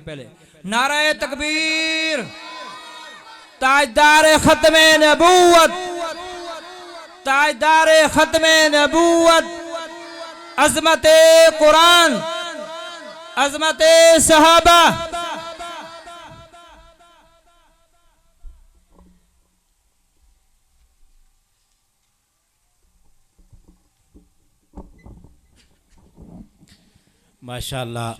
पहले नाराए तकबीर। ताजदार खत्मे नबूवत, ताजदार खत्मे नबूवत, अजमते कुरान, अजमते सहाबा। माशाअल्लाह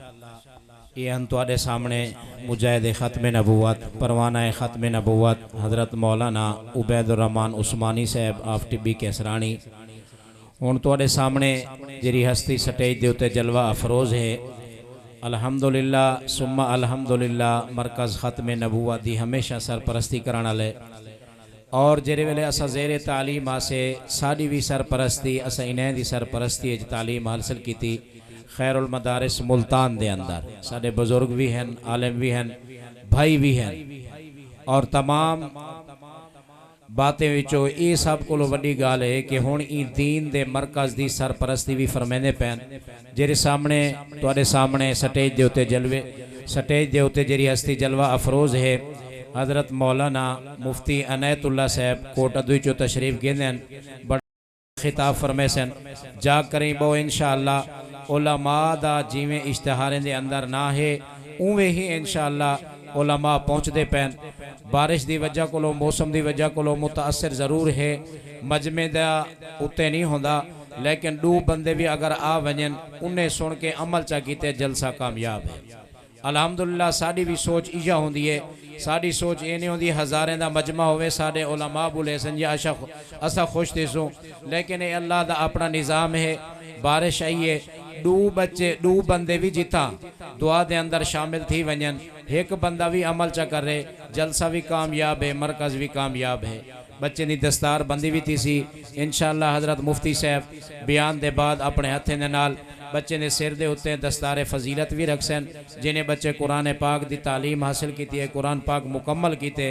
ये हम तुहाडे सामने मुजाहिद खत्म नबूवत परवाना खत्म नबूवत हज़रत मौलाना उबैदुर रहमान उस्मानी साहब ऑफ टिब्बी कैसरानी हुण तुहाडे सामने जिहड़ी हस्ती स्टेज दे उत्ते जलवा अफरोज़ है। अल्हम्दुलिल्लाह सुम्मा अल्हम्दुलिल्लाह मरकज़ खत्म नबूवत दी हमेशा सरपरस्ती कराने वाले और जेरे वेले असा ज़ेरे तालीम आसे साडी भी सरपरस्ती असा इन्हें दी सरपरस्ती तालीम हासिल की खैरुल मदारिस मुल्तान दे अंदर साडे बुजुर्ग भी हैं, आलिम भी हैं, भाई भी हैं और तमाम बातें विचों ये सब को वड्डी गाल है कि हुण ई दीन दे मरकज़ दी सरपरस्ती भी फरमाइंदे पैन जेरे सामने तुहाडे सामने स्टेज दे उत्ते जलवे स्टेज दे उत्ते जेरी हस्ती जलवा अफरोज़ है हज़रत मौलाना मुफ्ती अनैतुल्ला साहब कोट अदवी चो तशरीफ गेंदे बड़ा खिताब फरमाए सन जा करें बो इंशाअल्लाह उलमा दा जिवें इश्तिहारें दे अंदर ना है उवें ही इंशाअल्लाह उलमा पहुँचते पैन। बारिश की वजह को मौसम की वजह को मुतासर ज़रूर है मजमे दा उत्ते नहीं होंदा लेकिन दो बंदे भी अगर आ वजन उन्हें सुन के अमल चा कीते जलसा कामयाब है। अल्हम्दुलिल्लाह साड़ी भी सोच इजा होंदी है साड़ी सोच ये नहीं होंदी हज़ारें दा मजमा होवे साढ़े उलमा बुले सन या असा खुश दिसूँ लेकिन ये अल्लाह दा अपना निज़ाम है। बारिश आई है दो बंदे भी जिता दुआ दे अंदर शामिल थी वजन एक बंदा भी अमल चा कर रहे जलसा भी कामयाब है मरकज़ भी कामयाब है। बच्चे की दस्तार बंदी भी थी सी इंशाअल्लाह हज़रत मुफ्ती साहब बयान दे बाद अपने हथे दे नाल बच्चे ने सिर दे उत्ते दस्तार फजीलत भी रख सन जिन्हें बच्चे कुरान पाक की तालीम हासिल की है कुरान पाक मुकम्मल किए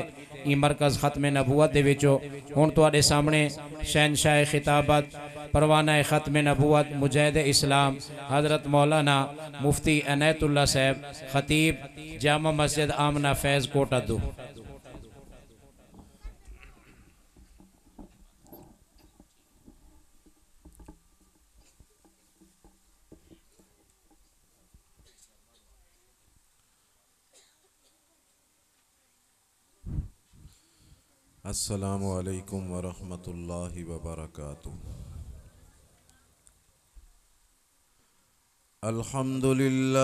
ई मरकज़ खत्म नबूवत दे विचों हुण तुहाडे सामने शहनशाह खिताबत परवाना खत्म नबूवत मुजाहिद इस्लाम हज़रत मौलाना मुफ्ती अनैतुल्ला साहब खतीब जामा मस्जिद आमना फैज़ कोट अदू। अस्सलामु अलैकुम वरहमतुल्लाहि वबरकातुह। अल्हम्दुलिल्लाह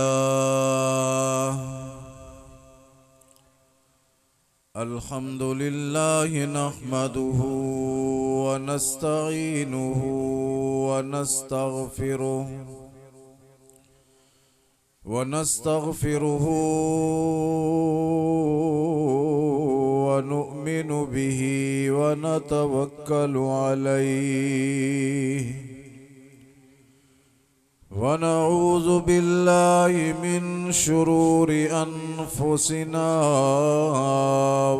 नहमदुहु व नस्तईनुहु व नस्तगफिरुहु व नुअमिनु बिही व नतवक्कलु अलैहि व नऊज़ु बिल्लाहि मिन शुरूरि अनफुसिना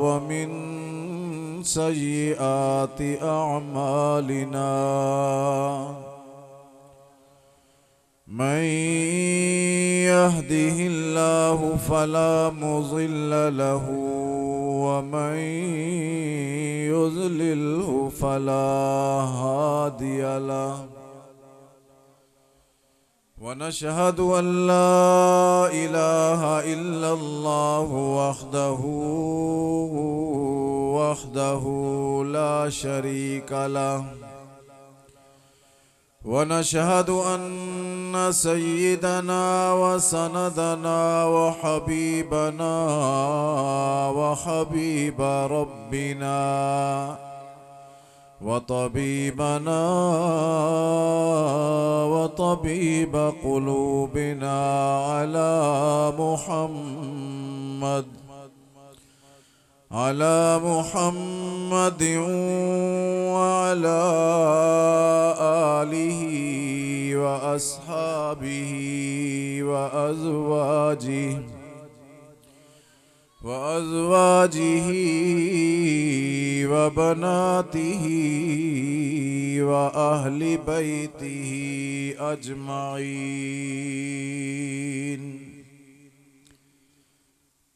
व मिन सय्यिआति अअमालिना मन यहदिहिल्लाहु फला मुज़िल्ल लहु व मन युज़लिल्हु फला हादिय लहु वनशहदु अल्ला इलाहा इल्लल्लाहु वहदहु ला शरीका लहु वनशहदु अन्न सय्यिदना व सनदना व हबीबना व हबीब रब्बिना वतबीबना वतबीब क़ुलूबिना अला मुहम्मद व अला आलिहि व अस्हाबिहि व अज़वाजिहि व बनातिहि व अहलि बैतिहि अजमाइन।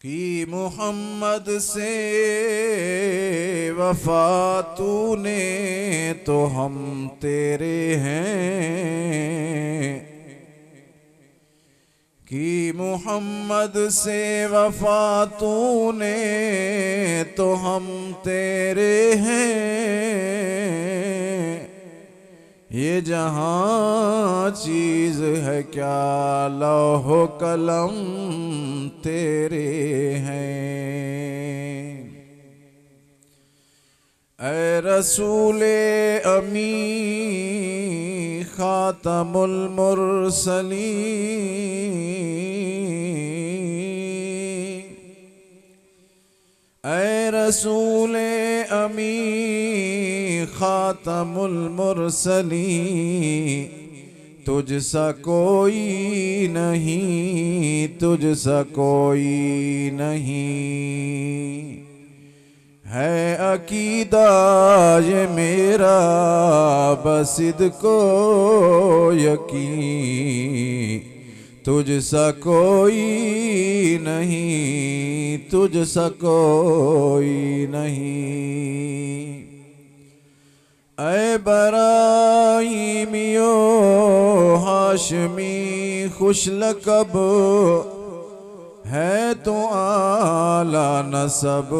कि मोहम्मद से वफा तूने तो हम तेरे हैं कि मोहम्मद से वफा तूने तो हम तेरे हैं ये जहाँ चीज़ है क्या लौह कलम तेरे हैं ऐ रसूले अमी खातमुल मुरसलीन ऐ रसूले अमी खातमुल मुरसलीन तुझसा कोई नहीं तुझसा कोई नहीं है अकीदा ये मेरा बसिद को यकीन तुझसा कोई नहीं तुझसा कोई नहीं ऐ बराईमियो हाशमी खुश लकब है तो आला नसब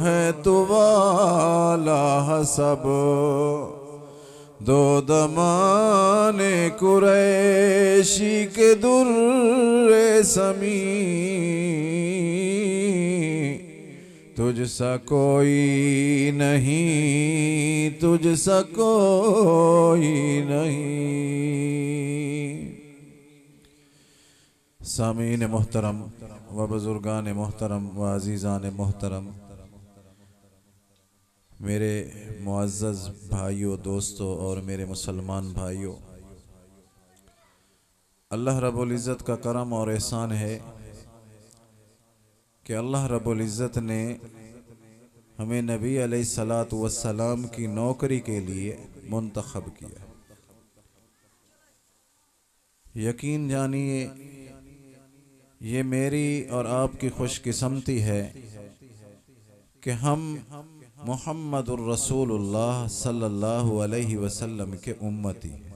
है तो वाला हसब दो दमाने कुरैशी के दुर्रे समी तुझसा कोई नहीं तुझसा कोई नहीं सामीन मोहतरम व बुजुर्गान मोहतरम व अजीज़ान मोहतरम मेरे मुअज़्ज़ज़ भाइयों दोस्तों और मेरे मुसलमान भाइयों अल्लाह रब्बुल इज़्ज़त का करम और एहसान है कि अल्लाह रब्बुल इज़्ज़त ने हमें नबी अलैहिस्सलातु वस्सलाम की नौकरी के लिए मुंतखब किया। यकीन जानिए ये मेरी और आपकी खुशकिस्मती है कि हम मुहम्मदुर रसूलुल्लाह सल्लल्लाहु अलैहि वसल्लम के उम्मती हैं।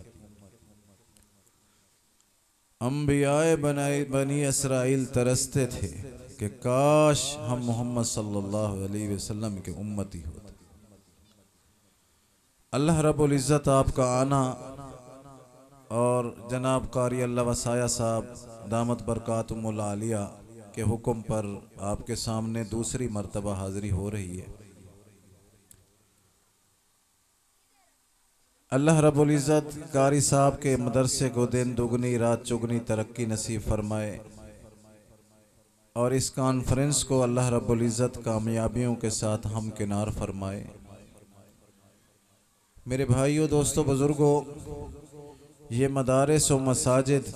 अंबियाए बनी इसराइल तरसते थे कि काश हम मोहम्मद सल्लल्लाहु अलैहि वसल्लम के उम्मती होते। अल्लाह रब्बुल इज़्ज़त आपका आना और जनाब कारी अल्लाह वसाया साहब दामत बरकातुहुल आलिया के हुक्म पर आपके सामने दूसरी मर्तबा हाज़िरी हो रही है। अल्लाह रब्बुल इज़्ज़त कारी साहब के मदरसे को दिन दुगनी रात चुगनी तरक्की नसीब फरमाए। और इस कॉन्फ्रेंस को अल्लाह रब्बुल इज़्ज़त कामयाबियों के साथ हम किनार फरमाए। मेरे भाइयों, दोस्तों, बुज़ुर्गों, ये मदारिस और मसाजिद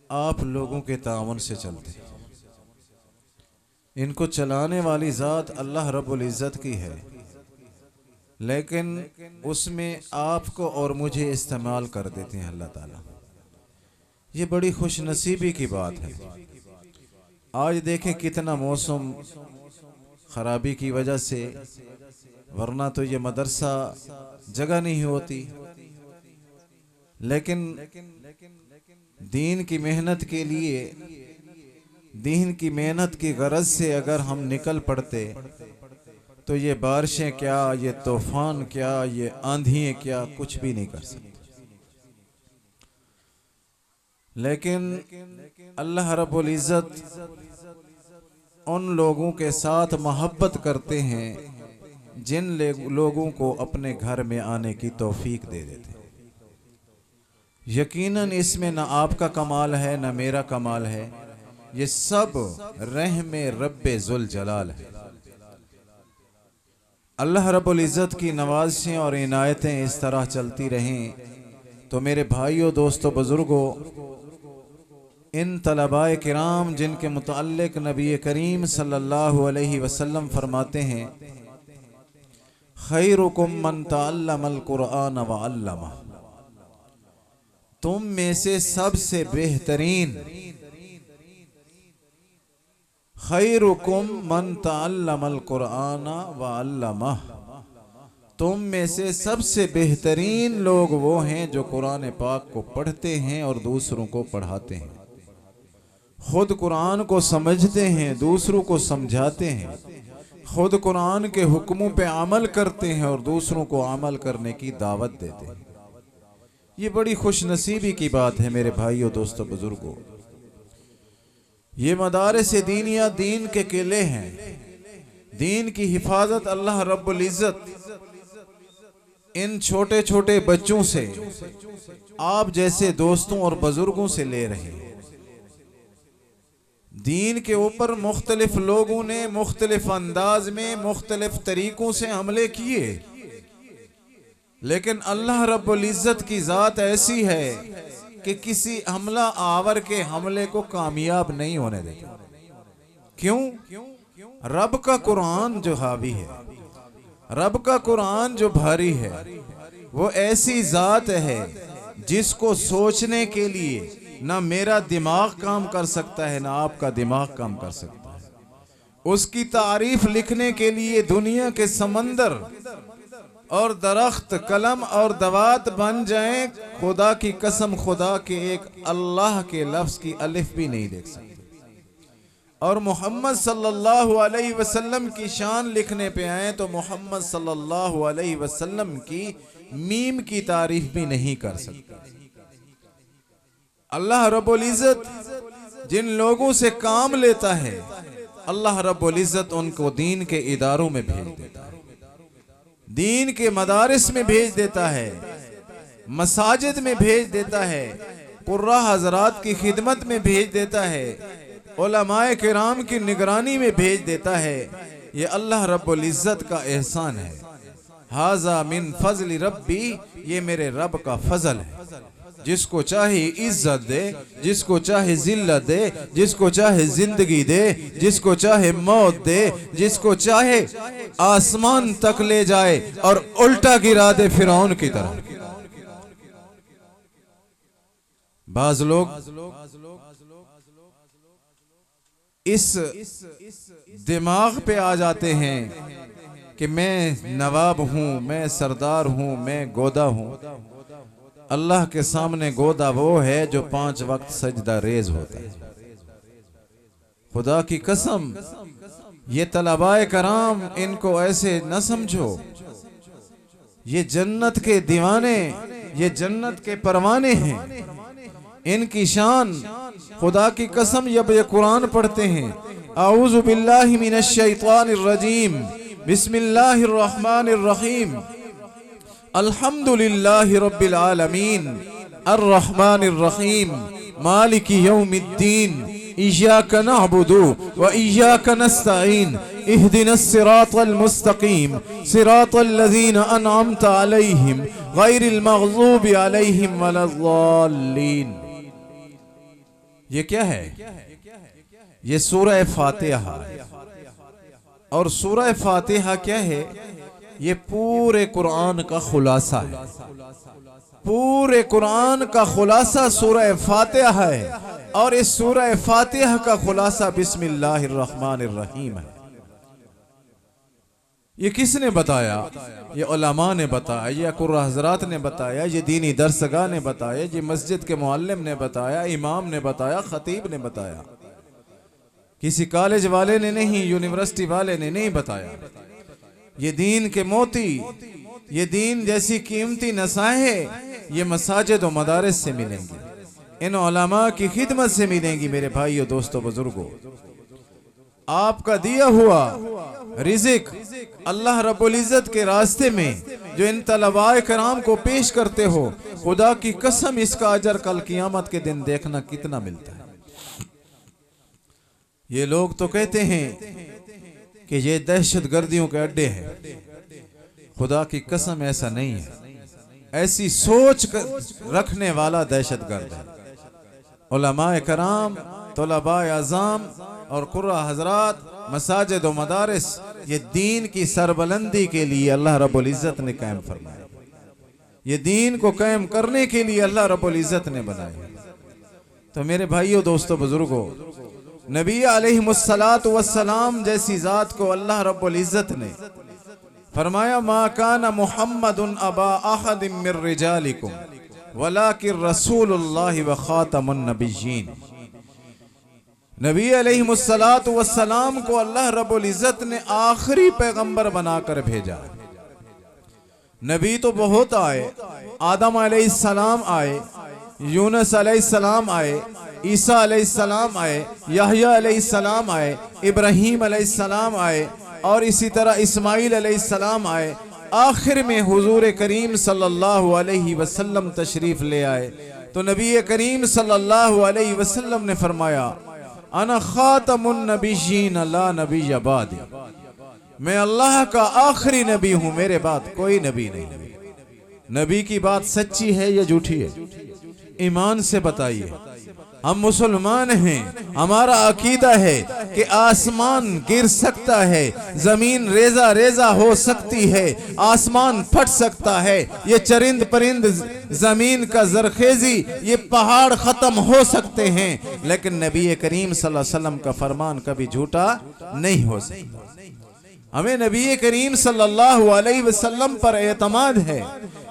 आप लोगों के तावन से चलते हैं। इनको चलाने वाली ज़ात अल्लाह रब्बुल इज़्ज़त की है, लेकिन उसमें आपको और मुझे इस्तेमाल कर देते हैं अल्लाह ताला। ये बड़ी खुश नसीबी की बात है। आज देखें कितना मौसम खराबी की वजह से, वरना तो ये मदरसा जगह नहीं होती, लेकिन दीन की मेहनत के लिए, दीन की मेहनत की गरज से अगर हम निकल पड़ते तो ये बारिशें क्या, ये तूफान क्या, ये आंधियां क्या, कुछ भी नहीं कर सकते। लेकिन अल्लाह रब्बुल इज़्ज़त उन लोगों के साथ मोहब्बत करते हैं जिन लोगों को अपने घर में आने की तौफीक दे देते हैं। यकीनन इसमें न आपका कमाल है न मेरा कमाल है, ये सब रहमे रब्बे जुल जलाल है। अल्लाह रब्बुल इज़्ज़त की नवाज़िशें और इनायतें इस तरह चलती रहें तो मेरे भाइयों, दोस्तों, बुज़ुर्गों, इन तलबाए किराम जिनके मुताल्लिक नबी करीम सल्लल्लाहु अलैहि वसल्लम फरमाते हैं, खैरुकुम मन तअल्लमल कुरआन व अल्लमा, तुम में से सबसे बेहतरीन, खैरुकुम मन तअल्लमल कुरआन व अल्लमा, तुम में से सबसे बेहतरीन लोग वो हैं जो कुरान पाक को पढ़ते हैं और दूसरों को पढ़ाते हैं, खुद कुरान को समझते हैं, दूसरों को समझाते हैं, खुद कुरान के हुक्मों पे अमल करते हैं और दूसरों को अमल करने की दावत देते हैं। ये बड़ी खुश नसीबी की बात है मेरे भाइयों, दोस्तों, बुजुर्गों। ये मदारिस दीनिया दीन के किले हैं। दीन की हिफाजत अल्लाह रब्बुल इज़्ज़त इन छोटे छोटे बच्चों से, आप जैसे दोस्तों और बुजुर्गों से ले रहे हैं। दीन के ऊपर मुख्तलिफ लोगों ने मुख्तलिफ अंदाज में मुख्तलिफ तरीकों से हमले किए, लेकिन अल्लाह रब्बुल इज़्ज़त की ज़ात ऐसी है कि किसी हमला आवर के हमले को कामयाब नहीं होने देता। क्यों? रब का कुरान जो हावी है, रब का कुरान जो भारी है, वो ऐसी ज़ात है जिसको सोचने के लिए ना मेरा दिमाग काम कर सकता है ना आपका दिमाग काम कर सकता है। उसकी तारीफ लिखने के लिए दुनिया के समंदर और दरख्त, कलम और दवात बन जाएं, खुदा की कसम, खुदा के एक अल्लाह के लफ्ज की अलिफ भी नहीं देख सकते। और मोहम्मद सल्लल्लाहु अलैहि वसल्लम की शान लिखने पे आए तो मोहम्मद सल्लल्लाहु अलैहि वसल्लम की मीम की तारीफ भी नहीं कर सकते। अल्लाह रब्बुल इज़्ज़त जिन लोगों से काम लेता है, अल्लाह रब्बुल इज़्ज़त उनको दीन के इदारों में भेज देता है, दीन के मदारिस में भेज देता है, मसाजिद में भेज देता है, कुर्रा हजरात की खिदमत में भेज देता है, उलमाए किराम की निगरानी में भेज देता है। ये अल्लाह रब्बुल इज़्ज़त का एहसान है। हाजा मिन फज़ल रब्बी, ये मेरे रब का फजल है। जिसको चाहे इज्जत दे, जिसको चाहे जिल्लत दे, जिसको चाहे जिंदगी दे, जिसको चाहे मौत दे, जिसको चाहे आसमान तक ले जाए और उल्टा गिरा दे फिरौन की तरह। बाज लोग इस दिमाग पे आ जाते हैं कि मैं नवाब हूं, मैं सरदार हूं, मैं गोदा हूं। अल्लाह के सामने गोदा वो है जो 5 वक्त सजदा रेज होता है। खुदा की कसम, ये तलबाए कराम, इनको ऐसे न समझो। ये जन्नत के दीवाने, ये जन्नत के परवाने हैं। इनकी शान, खुदा की कसम, जब ये कुरान पढ़ते हैं, आऊज़ु बिल्लाहि मिनश शैतानिर रजीम, बिस्मिल्लाहिर रहमानिर रहीम, अल्हम्दुलिल्लाहि रब्बिल आलमीन, अर्रहमानिर रहीम, मालिकी यौमिद्दीन, इय्याका नअबुदु व इय्याका नस्तईन इहदिनस सिरातल मुस्तकीम सिरातल लज़ीना अनअमता अलैहिम गैरिल मग़ज़ूबि अलैहिम वलज़्ज़ाल्लीन। ये क्या है? ये सूरह फातिहा है। और सूरह फातिहा क्या है? ये पूरे कुरान का खुलासा है। पूरे कुरान का खुलासा सूरह फातिहा है। और इस सूरह फातिहा का खुलासा बिस्मिल्लाहिर्रहमानिर्रहीम है। ये किसने बताया? ये उलमा ने बताया, ये कुर्रा हजरात ने बताया, ये दीनी दरसगाह ने बताया, ये मस्जिद के मुअल्लिम ने बताया, इमाम ने बताया, खतीब ने बताया। किसी कॉलेज वाले ने नहीं, यूनिवर्सिटी वाले ने नहीं बताया। ये दीन के मोती, ये दीन जैसी कीमती नसाहे ये मसाजिद और मदारिस से मिलेंगी, इन उलमा की खिदमत से मिलेंगी। मेरे भाइयों, दोस्तों, बुजुर्गों, आपका दिया हुआ रिज़िक अल्लाह रब्बुल इज़्ज़त के रास्ते में जो इन तलबाए कराम को पेश करते हो, खुदा की कसम इसका अजर कल क़ियामत के दिन देखना कितना मिलता है। ये लोग तो कहते हैं कि ये दहशत गर्दियों के अड्डे हैं। खुदा की कसम ऐसा नहीं है। ऐसी सोच रखने वाला दहशत गर्द है। उलमाए कराम, तुलबाए आज़ाम और कुर्रा हजरात, मसाजिद और मदारिस ये दीन की सरबलंदी के लिए अल्लाह रब्बुल इज़्ज़त ने कायम फरमाया। ये दीन को कायम करने के लिए अल्लाह रब्बुल इज़्ज़त ने बनाया। तो मेरे भाइयों, दोस्तों, बुजुर्गों, नबी अलैहिमुस्सलातु वस्सलाम जैसी जात को अल्लाह रब्बुल इज़्ज़त ने फरमाया, मा काना मुहम्मदुन अबा अहदिम मिर रिजालिकुम वलाकिन रसूलुल्लाहि व खातमुन नबिय्यीन। नबी अलैहिमुस्सलातु वस्सलाम को अल्लाह रब्बुल इज़्ज़त ने आखिरी पैगंबर बनाकर भेजा। नबी तो बहुत आए, आदम अलैहिस्सलाम आए, यूनुस अलैहिस्सलाम आए, ईसा अलैहिस्सलाम आए, यहया अलैहिस्सलाम आए, इब्राहीम अलैहिस्सलाम आए और इसी तरह इस्माइल अलैहिस्सलाम आए। आखिर में हुजूर करीम सल्लल्लाहु अलैहि वसल्लम तशरीफ ले आए। तो नबी करीम सल्लल्लाहु अलैहि वसल्लम ने फरमाया, अना खातमुन नबिय्यीन ला नबिय्य बादी। मैं अल्लाह का आखिरी नबी हूं, मेरे बाद कोई नबी नहीं। नबी की बात सच्ची है या झूठी है? ईमान से बताइए। हम मुसलमान हैं, हमारा अकीदा है कि आसमान गिर सकता है, जमीन रेजा रेजा हो सकती है, आसमान फट सकता है, ये चरिंद परिंद जमीन का जरखेजी, ये पहाड़ खत्म हो सकते हैं, लेकिन नबी करीम सल्लल्लाहु अलैहि वसल्लम का फरमान कभी झूठा नहीं हो सकता। हमें नबी करीम सल्लल्लाहु अलैहि वसल्लम पर एतमाद है,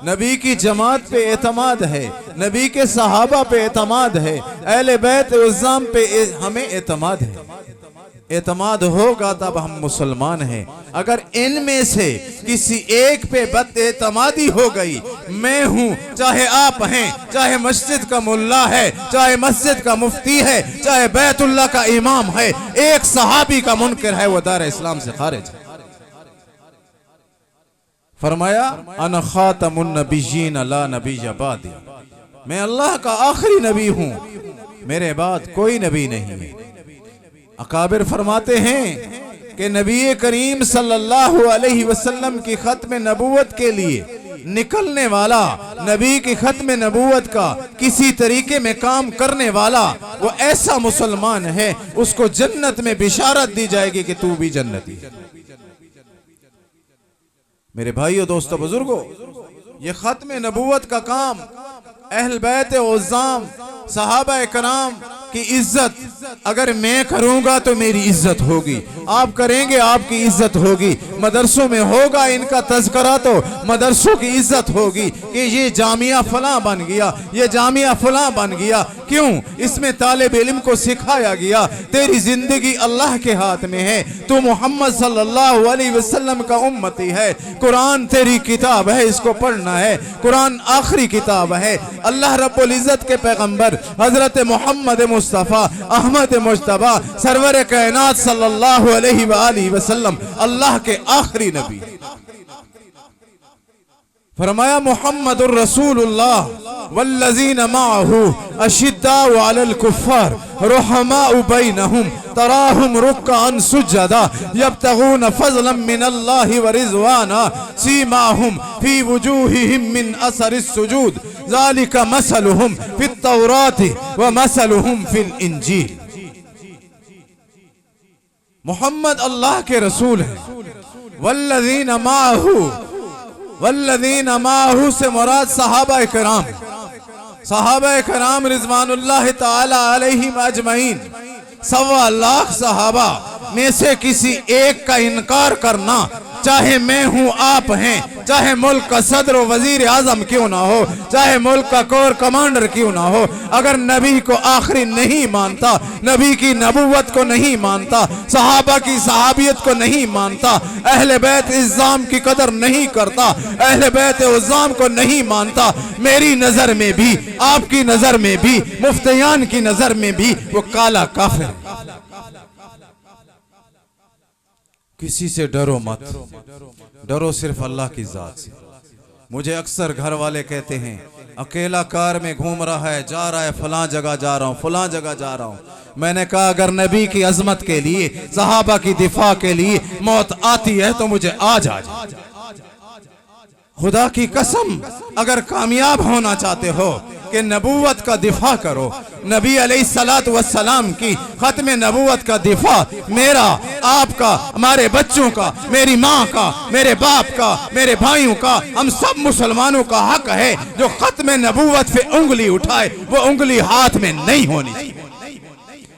नबी की जमात पे एतमाद है, नबी के सहाबा पे एतमाद है, अहले बैत उज़्ज़ाम पे हमें एतमाद है। एतमाद होगा तब हम मुसलमान हैं। अगर इनमें से किसी एक पे बदएतमादी हो गई, मैं हूं, चाहे आप हैं, चाहे मस्जिद का मुल्ला है, चाहे मस्जिद का मुफ्ती है, चाहे बैतुल्लाह का इमाम है, एक सहाबी का मुनकर है, वो दार इस्लाम से खारिज है। फरमाया, अना खातमुन नबिय्यीन ला नबिय्य बादी। मैं अल्लाह का आखिरी नबी हूं, मेरे बाद कोई नबी नहीं है। अकाबिर फरमाते हैं कि नबी करीम सल्लल्लाहु अलैहि वसल्लम की खत्म नबूवत के लिए निकलने वाला, नबी की खत्म नबूवत का किसी तरीके में काम करने वाला, वो ऐसा मुसलमान है, उसको जन्नत में बिशारत दी जाएगी कि तू भी जन्नती है। मेरे भाइयों, दोस्तों, बुजुर्गों, ये खत्म नबूवत का काम अहल बैत उज़्ज़ाम, सहाबा कराम की इज्जत अगर मैं करूंगा तो मेरी इज्जत होगी, आप करेंगे आपकी इज्जत होगी, मदरसों में होगा इनका तज़किरा तो मदरसों की इज्जत होगी कि ये जामिया फलां बन गया, ये जामिया फलां बन गया। क्यों? इसमें तालिब इल्म को सिखाया गया तेरी जिंदगी अल्लाह के हाथ में है, तू मोहम्मद सल्लल्लाहु अलैहि वसल्लम का उम्मती है, कुरान तेरी किताब है, इसको पढ़ना है, कुरान आखिरी किताब है। अल्लाह रब्बुल इज़्ज़त के पैगंबर हजरत मोहम्मद मुस्तफ़ा अहमद मुज्तबा सरवर कायनात सल्लल्लाहु अलैहि वसल्लम अल्लाह के आखिरी नबी। फरमाया मुहम्मदुर रसूलुल्लाह वल्लज़ीना माअहू अशिद्दाउ अलल कुफ़्फ़ार रुहमाउ बैनहुम तराहुम रुक्अन सुज्जदा यब्तगून फ़ज़लन मिनल्लाहि व रिज़वाना सीमाहुम फ़ी वुजूहिहिम मिन असरिस सुजूद ज़ालिका मसलुहुम फ़ित तौराति व मसलुहुम फ़िल इंजील। मोहम्मद अल्लाह के रसूल हैं। वल्लज़ीना माअहू, वल्लज़ीना माअहू से मुराद सहाबा किराम, सहाबा किराम रिज़वानुल्लाह ताला अलैहिम अजमईन। 1.25 लाख सहाबा में से किसी एक का इनकार करना, चाहे मैं हूं आप हैं, चाहे मुल्क का सदर व वजीर आजम क्यों ना हो, चाहे मुल्क का कोर कमांडर क्यों ना हो, अगर नबी को आखिरी नहीं मानता, नबी की नबूवत को नहीं मानता, सहाबा की सहाबियत को नहीं मानता, अहले बैत इज़्ज़ाम की कदर नहीं करता, अहले बैत उज़्ज़ाम को नहीं मानता, मेरी नजर में भी, आपकी नजर में भी, मुफ्तियान की नजर में भी वो काला काफिर है। किसी से डरो मत, डरो सिर्फ अल्लाह की जात से। मुझे अक्सर घर वाले कहते हैं, अकेला कार में घूम रहा है, जा रहा है फलां जगह जा रहा हूँ, फलां जगह जा रहा हूँ। मैंने कहा अगर नबी की अजमत के लिए, सहाबा की दिफा के लिए मौत आती है तो मुझे आज आ जाए। खुदा की कसम, अगर कामयाब होना चाहते हो कि नबूवत का दिफा करो, नबी अलैहिस्सलातु वस्सलाम की खत्म नबूवत का दिफा मेरा, आपका, हमारे बच्चों का, मेरी माँ का, मेरे बाप का, मेरे भाइयों का, हम सब मुसलमानों का हक है। जो खत्म नबूवत पे उंगली उठाए वो उंगली हाथ में नहीं होनी चाहिए।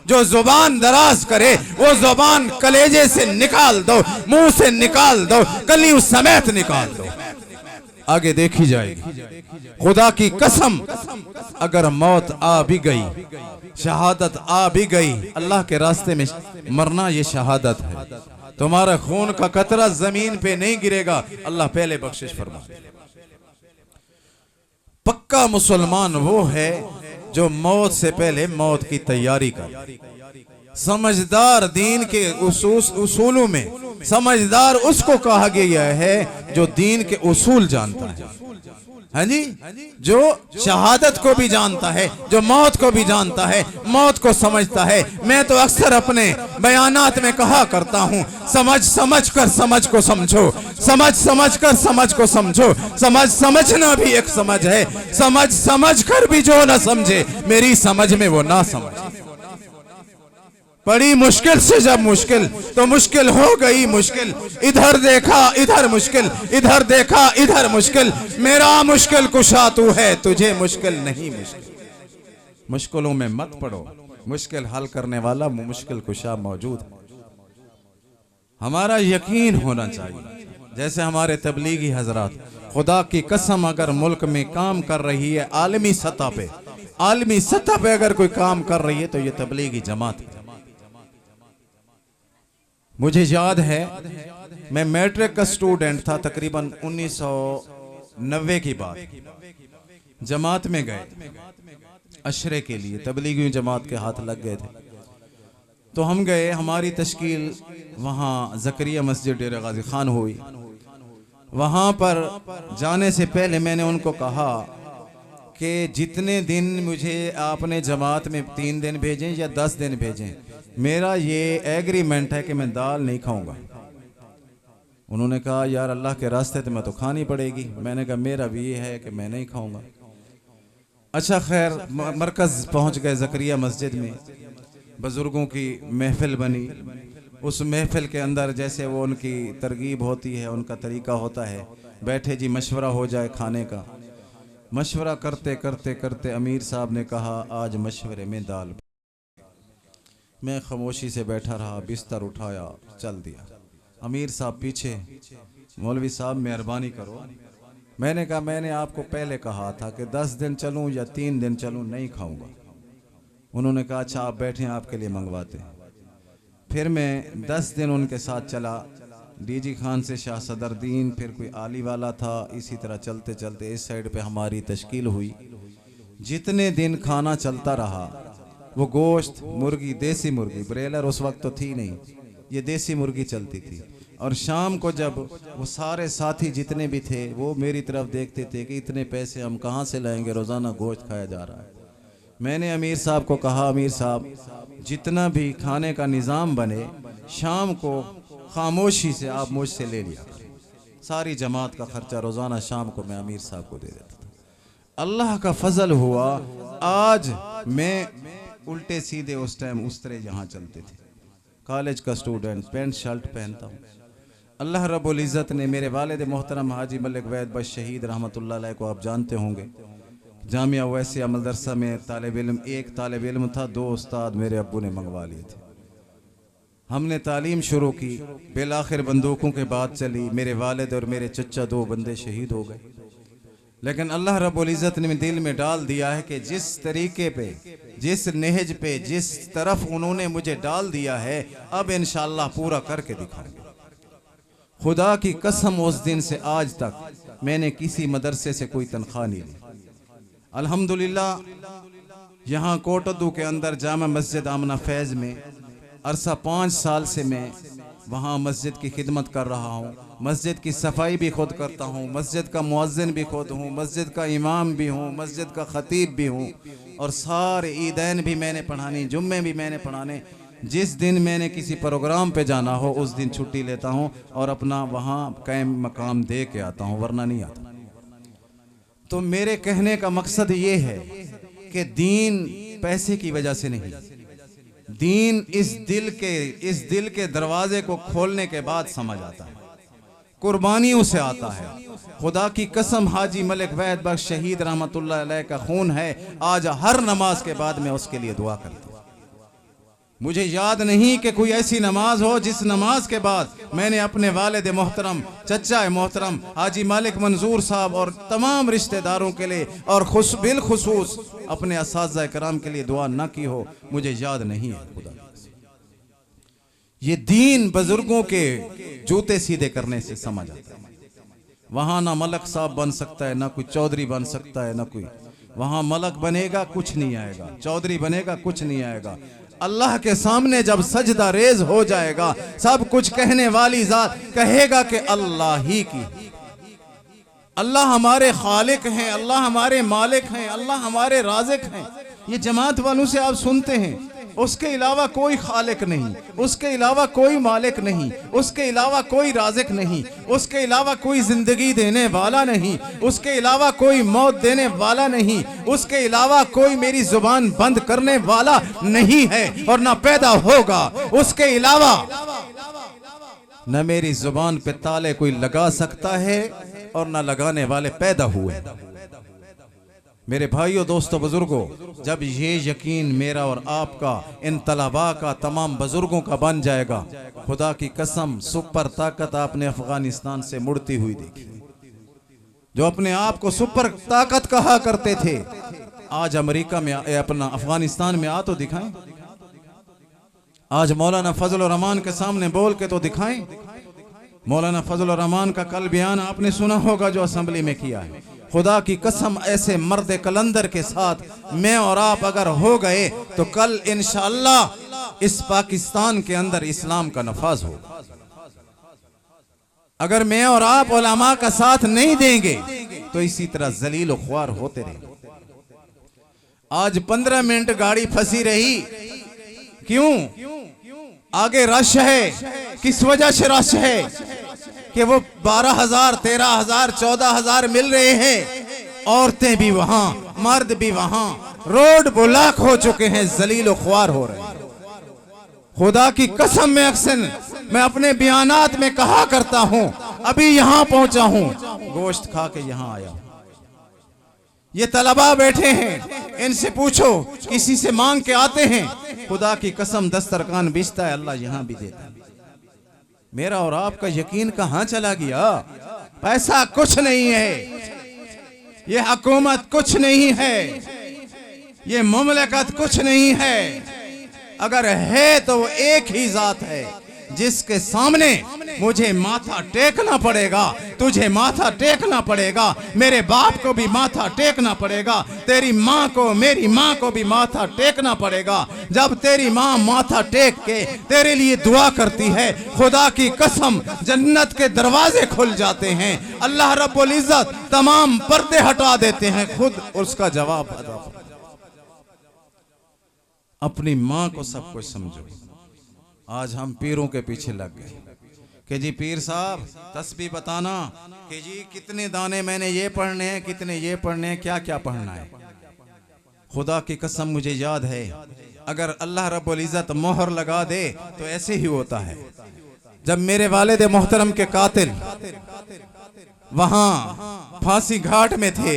जो जुबान दराज करे वो जुबान कलेजे से निकाल दो, मुंह से निकाल दो, कलियों समेत निकाल दो, आगे देखी जाएगी। खुदा की कसम, अगर मौत आ भी गई, शहादत आ भी गई, अल्लाह के रास्ते में मरना ये शहादत है। तुम्हारा खून का कतरा जमीन पे नहीं गिरेगा, अल्लाह पहले बख्शिश फरमा। पक्का मुसलमान वो है जो मौत से पहले मौत की तैयारी करे। समझदार दीन के उसूलों में समझदार उसको कहा गया है जो दीन के उसूल जानता है। हाँ जी, जो शहादत को भी जानता है, जो मौत को भी जानता है, मौत को समझता है। मैं तो अक्सर अपने बयानात में कहा करता हूँ, समझ समझ कर समझ को समझो, समझ समझ कर समझ को समझो। समझ समझना भी एक समझ है, समझ समझ कर भी जो ना समझे, मेरी समझ में वो ना समझे। बड़ी मुश्किल से जब मुश्किल, तो मुश्किल हो गई मुश्किल, इधर देखा इधर मुश्किल, इधर देखा इधर मुश्किल। मेरा मुश्किल कुशा तू है, तुझे मुश्किल नहीं मुश्किल। मुश्किलों में मत पड़ो, मुश्किल हल करने वाला मुश्किल कुशा मौजूद है। हमारा यकीन होना चाहिए, जैसे हमारे तबलीगी हजरात, खुदा की कसम अगर मुल्क में काम कर रही है आलमी सतह पे, आलमी सतह पे अगर कोई काम कर रही है तो ये तबलीगी जमात है। मुझे याद है मैं मैट्रिक का स्टूडेंट था, तकरीबन 1990 की बात। जमात में गए अशरे के लिए, तबलीगी जमात के हाथ लग गए थे तो हम गए। हमारी तश्कील वहाँ ज़करिया मस्जिद डेरा गाजी खान हुई। वहाँ पर जाने से पहले मैंने उनको कहा कि जितने दिन मुझे आपने जमात में 3 दिन भेजें या 10 दिन भेजें, मेरा ये एग्रीमेंट है कि मैं दाल नहीं खाऊंगा। उन्होंने कहा यार अल्लाह के रास्ते तो मैं तो खानी पड़ेगी। मैंने कहा मेरा भी ये है कि मैं नहीं खाऊंगा। अच्छा खैर, मरकज़ पहुंच गए ज़करिया मस्जिद में, बुज़ुर्गों की महफिल बनी। उस महफिल के अंदर जैसे वो उनकी तरगीब होती है, उनका तरीका होता है, बैठे जी मशवरा हो जाए खाने का। मशवरा करते करते करते अमीर साहब ने कहा आज मशवरे में दाल। मैं खामोशी से बैठा रहा, बिस्तर उठाया, चल दिया। अमीर साहब पीछे, मौलवी साहब मेहरबानी करो। मैंने कहा मैंने आपको पहले कहा था कि 10 दिन चलूं या 3 दिन चलूं, नहीं खाऊंगा। उन्होंने कहा अच्छा आप बैठें, आपके लिए मंगवाते हैं। फिर मैं 10 दिन उनके साथ चला। डीजी खान से शाह सदरदीन, फिर कोई आली वाला था। इसी तरह चलते चलते इस साइड पे हमारी तश्कील हुई। जितने दिन खाना चलता रहा, वो गोश्त, मुर्गी, देसी मुर्गी, ब्रेलर उस वक्त तो थी नहीं, ये देसी मुर्गी चलती थी। और शाम को जब वो सारे साथी जितने भी थे वो मेरी तरफ देखते थे कि इतने पैसे हम कहाँ से लाएंगे, रोज़ाना गोश्त खाया जा रहा है। मैंने अमीर साहब को कहा, अमीर साहब जितना भी खाने का निज़ाम बने शाम को खामोशी से आप मुझसे ले लिया करें। सारी जमात का खर्चा रोज़ाना शाम को मैं अमीर साहब को दे देता था। अल्लाह का फजल हुआ, आज मैं उल्टे सीधे उस टाइम उस तरह यहाँ चलते थे, कॉलेज का स्टूडेंट, पैंट शर्ट पहनता हूँ। अल्लाह रब्बुल इज़्ज़त ने मेरे वालिद मोहतरम हाजी मलिक वैद बख्श शहीद रहमतुल्लाह अलैह को आप जानते होंगे, जामिया वैसिया मदरसा में तालिब इल्म, एक तालिब इल्म था, 2 उस्ताद मेरे अब्बू ने मंगवा लिए थे। हमने तालीम शुरू की, बिलाखिर बंदूकों के बाद चली। मेरे वालिद और मेरे चचा 2 बंदे शहीद हो गए। लेकिन अल्लाह रब्बुल इज़्ज़त ने दिल में डाल दिया है कि जिस तरीके पे, जिस नहज पे, जिस तरफ उन्होंने मुझे डाल दिया है, अब इंशाअल्लाह पूरा करके दिखाऊंगा। खुदा की कसम उस दिन से आज तक मैंने किसी मदरसे से कोई तनख्वाह नहीं ली। अल्हम्दुलिल्लाह यहाँ कोटद्दू के अंदर जामा मस्जिद आमना फैज़ में अरसा 5 साल से मैं वहाँ मस्जिद की खिदमत कर रहा हूँ। मस्जिद की सफाई भी खुद करता हूँ, मस्जिद का मुअज्जिन भी खुद हूँ, मस्जिद का इमाम भी हूँ, मस्जिद का खतीब भी हूँ, और सारे ईदैन भी मैंने पढ़ानी, जुम्मे भी मैंने पढ़ाने। जिस दिन मैंने किसी प्रोग्राम पे जाना हो उस दिन छुट्टी लेता हूँ और अपना वहाँ कायम मकाम दे के आता हूँ, वरना नहीं आता। तो मेरे कहने का मकसद ये है कि दीन पैसे की वजह से नहीं, दीन इस दिल के दरवाजे को खोलने के बाद समझ आता है, कुर्बानियों से आता है। खुदा की कसम हाजी मलिक वैद बख्श शहीद रहमतुल्लाह अलैह का खून है। आज हर नमाज के बाद मैं उसके लिए दुआ करता हूँ। मुझे याद नहीं कि कोई ऐसी नमाज हो जिस नमाज के बाद मैंने अपने वालिद मोहतरम, चचा मोहतरम हाजी मालिक मंजूर साहब और तमाम रिश्तेदारों के लिए और बिलखुसूस अपने असातिज़ा कराम के लिए दुआ न की हो, मुझे याद नहीं है। खुदा ये दीन बुजुर्गों के जूते सीधे करने से समझ आता है। वहां ना मलक साहब बन सकता है, ना कोई चौधरी बन सकता है, ना कोई वहां मलक बनेगा कुछ नहीं आएगा, चौधरी बनेगा कुछ नहीं आएगा। अल्लाह के सामने जब सजदा रेज हो जाएगा, सब कुछ कहने वाली जात कहेगा कि अल्लाह ही की, अल्लाह हमारे खालिक हैं, अल्लाह हमारे मालिक हैं, अल्लाह हमारे राज़िक हैं। ये जमात वालों से आप सुनते हैं, उसके अलावा कोई खालिक नहीं, उसके अलावा कोई मालिक नहीं, उसके अलावा कोई राज़िक नहीं, उसके अलावा कोई जिंदगी देने वाला नहीं, उसके अलावा कोई मौत देने वाला नहीं, उसके अलावा कोई मेरी जुबान बंद करने वाला नहीं है और ना पैदा होगा। उसके अलावा न मेरी जुबान पे ताले कोई लगा सकता है और न लगाने वाले पैदा हुए। मेरे भाइयों, दोस्तों, बुजुर्गों, जब ये यकीन मेरा और आपका, इन तलबा का, तमाम बुजुर्गों का बन जाएगा, खुदा की कसम सुपर ताकत आपने अफगानिस्तान से मुड़ती हुई देखी। जो अपने आप को सुपर ताकत कहा करते थे, आज अमेरिका में अपना अफगानिस्तान में आ तो दिखाएं। आज मौलाना फजल रहमान के सामने बोल के तो दिखाएं। मौलाना फजल रहमान का कल बयान आपने सुना होगा जो असेंबली में किया है। खुदा की कसम ऐसे मर्द कलंदर के साथ मैं और आप अगर हो गए तो कल इंशाअल्लाह इस पाकिस्तान के अंदर इस्लाम का नफाज होगा। अगर मैं और आप उलमा का साथ नहीं देंगे तो इसी तरह जलील और ख्वार होते रहेंगे। आज 15 मिनट गाड़ी फंसी रही, क्यों? आगे रश है। किस वजह से रश है? कि वो 12,000, 13,000, 14,000 मिल रहे हैं। औरतें भी वहां, मर्द भी वहां, रोड ब्लॉक हो चुके हैं, जलील और ख्वार हो रहे हैं। खुदा की कसम में अक्सर मैं अपने बयानात में कहा करता हूं, अभी यहां पहुंचा हूं, गोश्त खा के यहां आया हूं। ये तलबा बैठे हैं, इनसे पूछो, किसी से मांग के आते हैं, खुदा की कसम दस्तरखान बिछता है, अल्लाह यहां भी देता है। मेरा और आपका यकीन कहां चला गया? पैसा कुछ नहीं है, ये हुकूमत कुछ नहीं है, ये मुमलकत कुछ नहीं है। अगर है तो वो एक ही जात है, जिसके सामने मुझे माथा टेकना पड़ेगा, तुझे माथा टेकना पड़ेगा, मेरे बाप को भी माथा टेकना पड़ेगा, तेरी माँ को, मेरी माँ को भी माथा टेकना पड़ेगा। जब तेरी माँ माथा टेक के तेरे लिए दुआ करती है, खुदा की कसम जन्नत के दरवाजे खुल जाते हैं, अल्लाह रब्बुल इज्जत तमाम पर्दे हटा देते हैं, खुद उसका जवाब अदा। अपनी माँ को सब कुछ समझो। आज हम पीरों के पीछे लग गए कि जी पीर साहब तस्बीह बताना, कि जी कितने दाने मैंने ये पढ़ने हैं, कितने ये पढ़ने हैं, क्या क्या पढ़ना है। खुदा की कसम मुझे याद है, अगर अल्लाह रब्बुल इज्जत मोहर लगा दे तो ऐसे ही होता है। जब मेरे वालिद मोहतरम के कातिल वहां फांसी घाट में थे,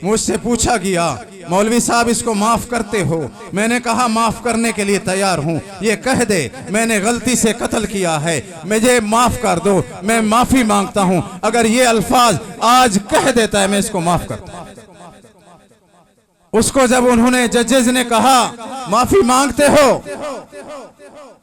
मुझसे पूछा गया मौलवी साहब इसको माफ करते हो? मैंने कहा माफ करने के लिए तैयार हूं, ये कह दे मैंने गलती से कत्ल किया है, मुझे माफ कर दो, मैं माफी मांगता हूं। अगर ये अल्फाज आज कह देता है मैं इसको माफ करता हूं। उसको जब उन्होंने जजेस ने कहा माफी मांगते हो,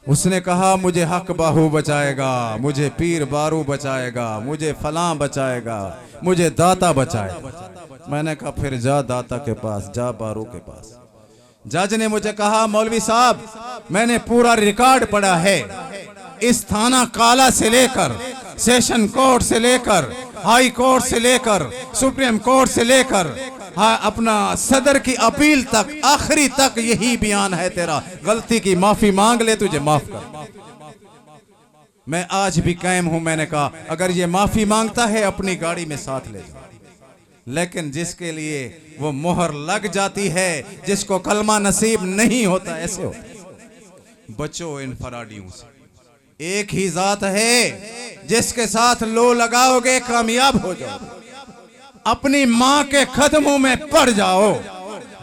उसने कहा मुझे हक बाहू बचाएगा, मुझे पीर बारू बचाएगा, मुझे फलां बचाएगा, मुझे दाता बचाएगा। मैंने कहा फिर जा दाता के पास, जा बारू के पास। जज ने मुझे कहा मौलवी साहब मैंने पूरा रिकॉर्ड पढ़ा है, इस थाना काला से लेकर सेशन कोर्ट से लेकर हाई कोर्ट से लेकर सुप्रीम कोर्ट से लेकर अपना सदर की अपील तक, आखिरी तक यही बयान है तेरा, गलती की माफी मांग ले, तुझे माफ कर। मैं आज भी कायम हूं, मैंने कहा अगर ये माफी मांगता है अपनी गाड़ी में साथ ले जाओ। लेकिन जिसके लिए वो मोहर लग जाती है, जिसको कलमा नसीब नहीं होता, ऐसे होता। बचो इन फराडियों से। एक ही जात है जिसके साथ लो लगाओगे कामयाब हो जाओ। अपनी माँ के कदमों में पड़ जाओ,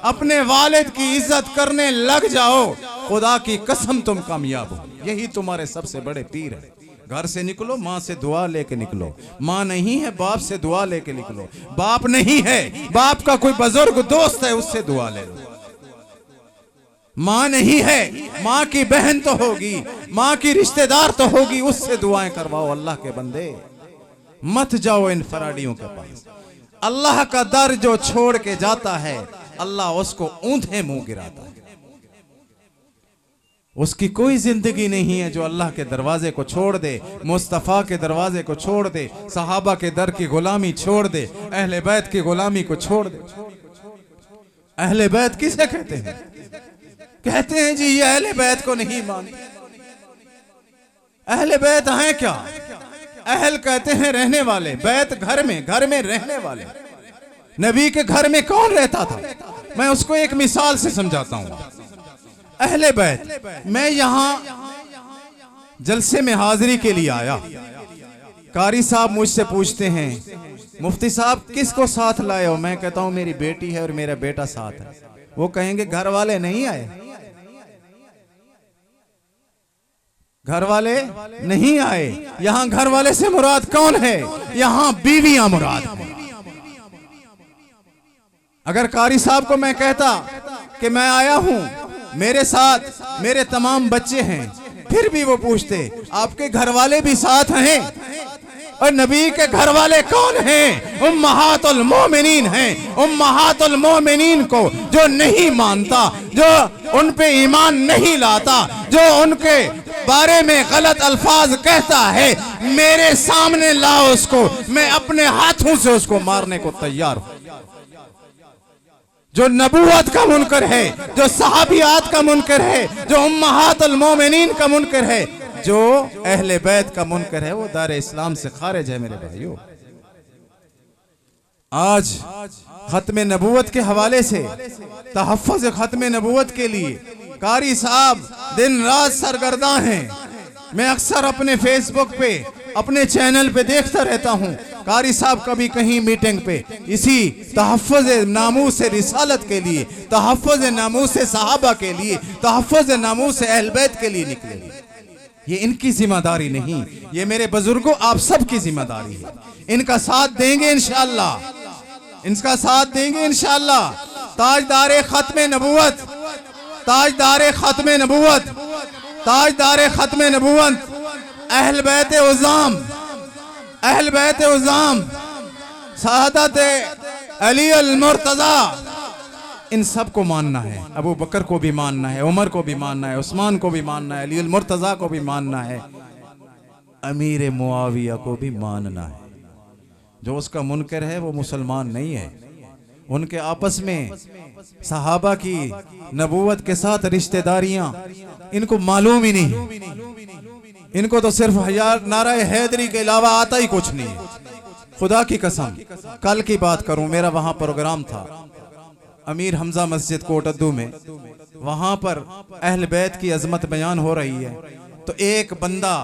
अपने वालिद की इज्जत करने लग जाओ, खुदा की कसम तुम कामयाब हो। यही तुम्हारे सबसे बड़े पीर है। घर से निकलो माँ से दुआ लेके निकलो, माँ नहीं है बाप से दुआ लेके निकलो, बाप नहीं है बाप का कोई बुजुर्ग दोस्त है उससे दुआ ले लो, माँ नहीं है माँ की बहन तो होगी, माँ की रिश्तेदार तो होगी, उससे दुआएं करवाओ। अल्लाह के बंदे मत जाओ इन फराडियों के पास। अल्लाह का दर जो छोड़ के जाता है अल्लाह उसको ऊंधे मुंह गिराता है। उसकी कोई जिंदगी नहीं है जो अल्लाह के दरवाजे को छोड़ दे, मुस्तफा के दरवाजे को छोड़ दे, सहाबा के दर की गुलामी छोड़ दे, अहले बैत की गुलामी को छोड़ दे। अहले बैत किसे कहते हैं? कहते हैं जी ये अहले बैत को नहीं मानते। अहले बैत हैं क्या? अहल कहते हैं रहने वाले, बैत घर में रहने वाले। नबी के घर में कौन रहता था? मैं उसको एक मिसाल से समझाता हूं। अहले बैत, मैं यहां जलसे में हाजिरी के लिए आया, कारी साहब मुझसे पूछते हैं मुफ्ती साहब किसको साथ लाए हो? मैं कहता हूं मेरी बेटी है और मेरा बेटा साथ है। वो कहेंगे घर वाले नहीं आए, घर वाले नहीं आए। यहां घर वाले से मुराद कौन है? यहां बीवियां मुराद है। अगर कारी साहब को मैं कहता कि मैं आया हूं, मेरे साथ मेरे तमाम बच्चे हैं, फिर भी वो पूछते आपके घर वाले भी साथ हैं? और नबी के घर वाले कौन हैं? उम्महातुल मोमिनीन हैं। उम्महातुल मोमिनीन को जो नहीं मानता, जो उन पे ईमान नहीं लाता, जो उनके बारे में गलत अल्फाज कहता है, मेरे सामने लाओ उसको, मैं अपने हाथों से उसको मारने को तैयार हूं। जो नबूवत का मुनकर है, जो सहाबियात का मुनकर है, जो उम्महातुल मोमिनीन का मुनकर है, जो अहले बैत का मुनकर है, वो दारे इस्लाम से खारिज है। मेरे भाइयों, आज खत्म नबूवत के हवाले से, तहफ़्फ़ुज़ खत्म नबूवत के लिए कारी साहब दिन रात सरगर्दा हैं। मैं अक्सर अपने फेसबुक पे, अपने चैनल पे देखता रहता हूँ, कारी साहब कभी कहीं मीटिंग पे इसी तहफ़्फ़ुज़ नामूस रिसालत के लिए, तहफ़्फ़ुज़ नामूस सहाबा के लिए, तहफ़्फ़ुज़ नामूस अहल बैत के लिए निकले। ये इनकी जिम्मेदारी नहीं, ये मेरे बुजुर्गों आप सबकी जिम्मेदारी है। इनका साथ देंगे इंशाअल्लाह, इनका साथ देंगे इंशाअल्लाह। ताजदारे खत्म नबूवत, ताजदारे खत्म नबूवत, ताजदारे खत्म नबूवत अहल बैत उज़ाम, अहल बैत उज़ाम, शहादत अली अल मुर्तज़ा, इन सब को मानना है। अबू बकर को भी मानना है, उमर को भी मानना है, उस्मान को भी मानना है, अली अल मुर्तज़ा को भी मानना है, अमीर मुआविया को भी मानना है। जो उसका मुनकर है वो मुसलमान नहीं है। उनके आपस में सहाबा की नबूवत के साथ रिश्तेदारियां इनको मालूम ही नहीं। इनको तो सिर्फ नारा हैदरी के अलावा आता ही कुछ नहीं है। खुदा की कसम, कल की बात करूं, मेरा वहां प्रोग्राम था अमीर हमजा मस्जिद कोटद्दू में। वहां पर अहल बैत की अजमत बयान हो रही है, तो एक बंदा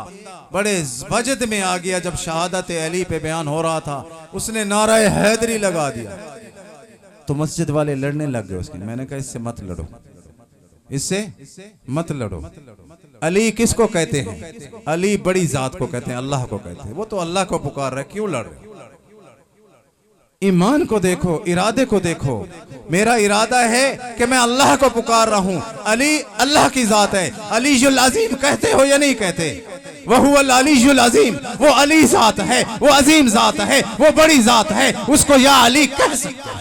बड़े वजद में आ गया। जब शहादत अली पे बयान हो रहा था, उसने नारा हैदरी लगा दिया, तो मस्जिद वाले लड़ने लग गए उसके। मैंने कहा इससे मत लड़ो, इससे मत लड़ो। अली किसको कहते हैं? अली बड़ी जात को कहते हैं, अल्लाह को कहते हैं। वो तो अल्लाह को पुकार रहे, क्यों लड़ रहे? ईमान को देखो, इरादे को देखो। मेरा इरादा है कि मैं अल्लाह को पुकार रहा हूं। अली अल्लाह की जात है। अलीजुल अजीम कहते हो या नहीं कहते? वहुवल अलीजुल अजीम, वो अली जात है, वो अजीम जात है, वो बड़ी जात है। उसको या अली कह सकते हो,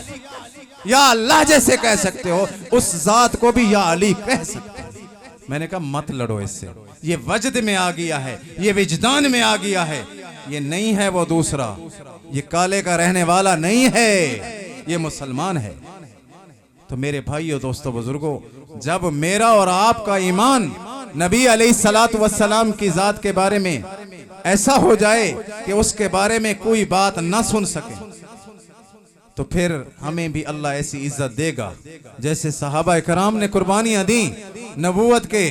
या अल्लाह जैसे कह सकते हो, उस जात को भी या अली कह सकते हो। मैंने कहा मत लड़ो इससे, ये वजद में आ गया है, ये विजदान में आ गया है। ये नहीं है वो दूसरा, ये काले का रहने वाला नहीं है, ये मुसलमान है। तो मेरे भाइयों, दोस्तों, बुजुर्गों, जब मेरा और आपका ईमान नबी अलैहिस्सलातु वस्सलाम की जात के बारे में ऐसा हो जाए कि उसके बारे में कोई बात ना सुन सके, तो फिर हमें भी अल्लाह ऐसी इज्जत देगा जैसे सहाबा इकराम ने कुर्बानियां दी। नबूवत के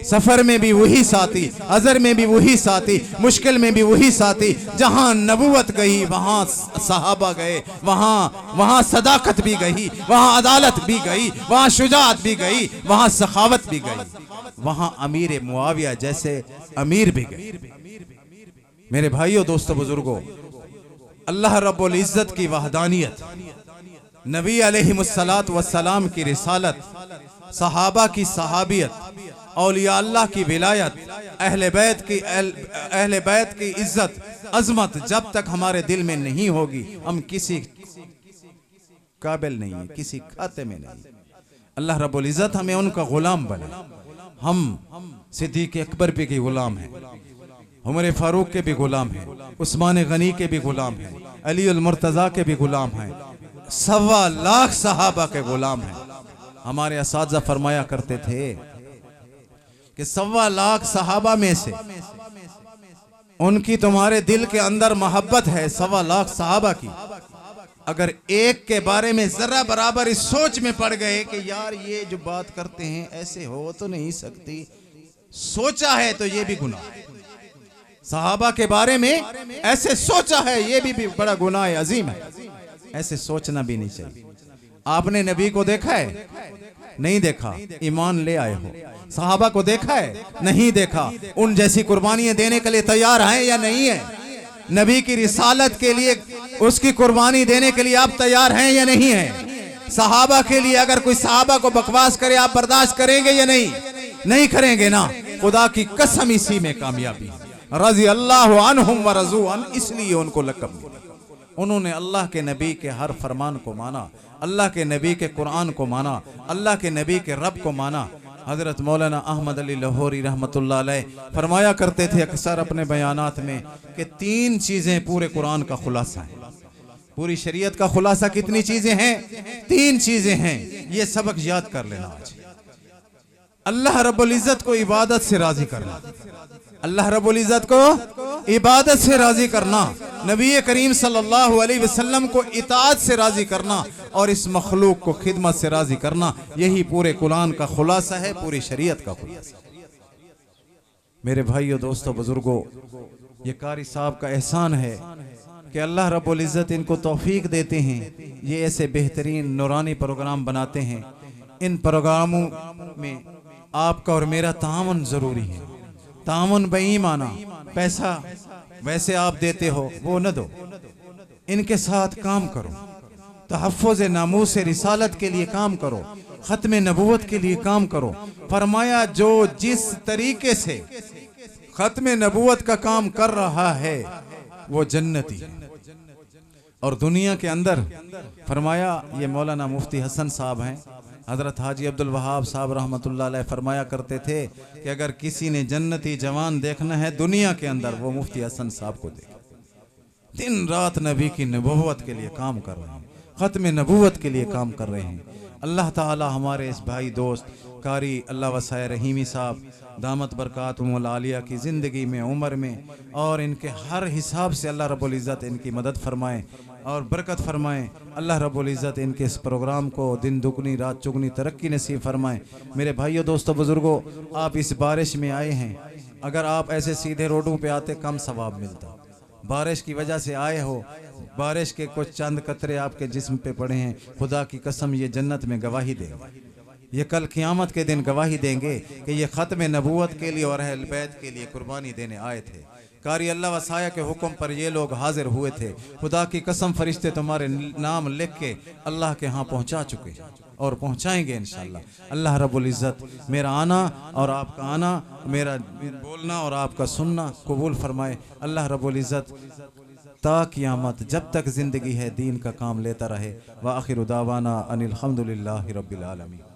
सफर में भी वही साथी, अजर में भी वही साथी, मुश्किल में भी वही साथी। जहां नबूवत गई वहां सहाबा गए, वहां सदाकत भी गई, वहां अदालत भी गई, वहां शुजाअत भी गई, वहां सखावत भी गई, वहां अमीर मुआविया जैसे अमीर भी गए। मेरे भाइयों, दोस्तों, बुजुर्गों, अल्लाह रब्बुल इज्जत की वहदानियत, नबी अलैहिमुस्सलातु वस्सलाम की रिसालत, सहाबा की सहाबियत, औलिया अल्लाह की विलायत, अहले बैत की इज्जत, अजमत जब तक हमारे दिल में नहीं होगी, हम किसी काबिल नहीं है, किसी खाते में नहीं। अल्लाह रब्बुल इज्जत हमें उनका गुलाम बने। हम सिद्दीक़ अकबर पे के गुलाम हैं, उमर फारूक के भी गुलाम हैं, उस्मान गनी के भी गुलाम हैं, अली अल मुर्तज़ा के भी गुलाम हैं, 1.25 लाख सहाबा के गुलाम हैं। हमारे असातिज़ा फरमाया करते थे कि 1.25 लाख सहाबा में से उनकी तुम्हारे दिल के अंदर मोहब्बत है 1.25 लाख सहाबा की। अगर एक के बारे में जरा बराबर इस सोच में पड़ गए कि यार ये जो बात करते हैं ऐसे हो तो नहीं सकती, सोचा है तो ये भी गुनाह है। सहाबा के बारे में ऐसे सोचा है, ये भी बड़ा गुनाह अजीम है। ऐसे सोचना भी नहीं चाहिए। आपने नबी को देखा है? नहीं देखा, ईमान ले आए हो। सहाबा को देखा है? नहीं देखा। उन जैसी कुर्बानियां देने के लिए तैयार हैं या नहीं है? नबी की रिसालत के लिए, उसकी कुर्बानी देने के लिए आप तैयार हैं या नहीं है? सहाबा के लिए अगर कोई सहाबा को बकवास करे, आप बर्दाश्त करेंगे या नहीं? नहीं करेंगे ना। खुदा की कसम, इसी में कामयाबी। रज़ी अल्लाहु अन्हुम व रज़ू अन, इसलिए उनको लक़ब मिला। उन्होंने अल्लाह के नबी के हर फरमान को माना, अल्लाह के नबी के कुरान को माना, अल्लाह के नबी के रब को माना। हजरत मौलाना अहमद अली लाहौरी रहमतुल्लाह अलैह फरमाया करते थे अक्सर अपने बयानात में कि 3 चीजें पूरे कुरान का खुलासा है। पूरी शरीयत का खुलासा कितनी चीजें हैं? 3 चीजें हैं। ये सबक याद कर लेना आज। अल्लाह रब्बुल इज्जत को इबादत से राजी करना, अल्लाह रब्बुल इज्जत को इबादत से राजी करना, नबी करीम सल्लल्लाहु अलैहि वसल्लम को इताअत से राजी करना और इस मखलूक को खिदमत से राजी करना। यही पूरे कुरान का खुलासा है, पूरी शरीयत का खुलासा। मेरे भाइयों, दोस्तों, बुजुर्गों, ये कारी साहब का एहसान है कि अल्लाह रब्बुल इज्जत इनको तौफीक देते हैं। ये ऐसे बेहतरीन नूरानी प्रोग्राम बनाते हैं। इन प्रोग्रामों में आपका और मेरा तावन जरूरी है। तावन बेईमाना, पैसा वैसे आप देते हो वो न दो, इनके साथ काम करो, तहफ़्फ़ुज़ नामूस रिसालत के लिए काम करो, ख़त्म नबूवत के लिए काम करो। फरमाया जो जिस तरीके से खत्म नबूवत का काम कर रहा है वो जन्नती। और दुनिया के अंदर फरमाया, ये मौलाना मुफ्ती हसन साहब हैं, हजरत हाजी अब्दुल वहाब साहब रहमतुल्लाह अलैह फरमाया करते थे कि अगर किसी ने जन्नती जवान देखना है दुनिया के अंदर, वो मुफ्ती हसन साहब को देखे। दिन रात नबी की नबूवत के लिए काम कर रहे हैं, ख़त्म नबूवत के लिए काम कर रहे हैं। अल्लाह ताला हमारे इस भाई दोस्त कारी अल्लाह वसाय रहीमी साहब दामत बरकातुहुल आलिया की ज़िंदगी में, उम्र में और इनके हर हिसाब से अल्लाह रब्बुल इज़्ज़त इनकी मदद फरमाए और बरकत फरमाए। अल्लाह रब्बुल इज़्ज़त इनके इस प्रोग्राम को दिन दुगनी रात चुगनी तरक्की नसीब फरमाए। मेरे भाइयों दोस्तों बुज़ुर्गों, आप इस बारिश में आए हैं, अगर आप ऐसे सीधे रोडों पे आते कम सवाब मिलता। बारिश की वजह से आए हो, बारिश के कुछ चंद कतरे आपके जिस्म पे पड़े हैं, खुदा की कसम ये जन्नत में गवाही देंगे, ये कल क़यामत के दिन गवाही देंगे कि ये ख़त्म नबूवत के लिए और अहल बैत के लिए कुर्बानी देने आए थे। कारी अल्लाह वसाया के हुक्म पर ये लोग हाजिर हुए थे। खुदा की कसम फरिश्ते तुम्हारे नाम लिख के अल्लाह के यहाँ पहुँचा चुके और पहुँचाएंगे इंशाअल्लाह। अल्लाह रब्बुल इज़्ज़त मेरा आना और आपका आना, मेरा बोलना और आपका सुनना कबूल फरमाए। अल्लाह रब्बुल इज़्ज़त ता क़यामत जब तक ज़िंदगी है दीन का काम लेता रहे। व आखिर दावाना अनिल हम्दुलिल्लाहि रब्बिल आलमीन।